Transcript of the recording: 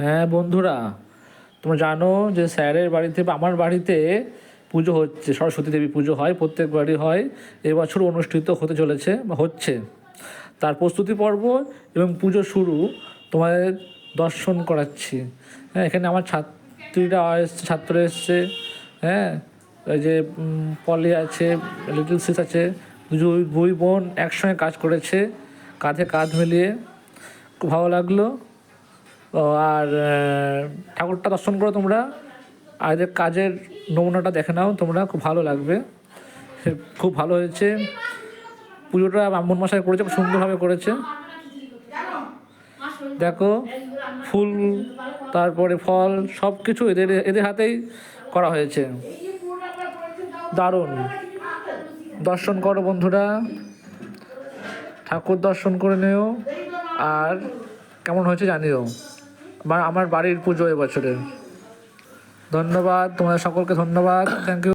হ্যাঁ বন্ধুরা, তোমরা জানো যে স্যারের বাড়িতে বা আমার বাড়িতে পুজো হচ্ছে, সরস্বতী দেবী পুজো হয়, প্রত্যেক বাড়ি হয়। এবছর অনুষ্ঠিত হতে চলেছে বা হচ্ছে, তার প্রস্তুতি পর্ব এবং পুজো শুরু তোমাদের দর্শন করাচ্ছি। হ্যাঁ, এখানে আমার ছাত্রীরা এসছে, ছাত্ররা এসছে। হ্যাঁ, ওই যে পলি আছে, লিটল সিস আছে, দুই বোন একসঙ্গে কাজ করেছে, কাঁধে কাঁধ মিলিয়ে। খুব ভালো লাগলো। ও আর ঠাকুরটা দর্শন করো তোমরা, আর এদের কাজের নমুনাটা দেখে নাও তোমরা, খুব ভালো লাগবে। খুব ভালো হয়েছে পুজোটা, ব্রাহ্মণ মশাই করেছে, খুব সুন্দরভাবে করেছে। দেখো, ফুল, তারপরে ফল, সব কিছু এদের এদের হাতেই করা হয়েছে। দারুণ। দর্শন করো বন্ধুরা, ঠাকুর দর্শন করে নিও, আর কেমন হয়েছে জানিও। আমার বাড়ির পুজো এবছরের। ধন্যবাদ তোমাদের সকলকে, ধন্যবাদ, থ্যাংক ইউ।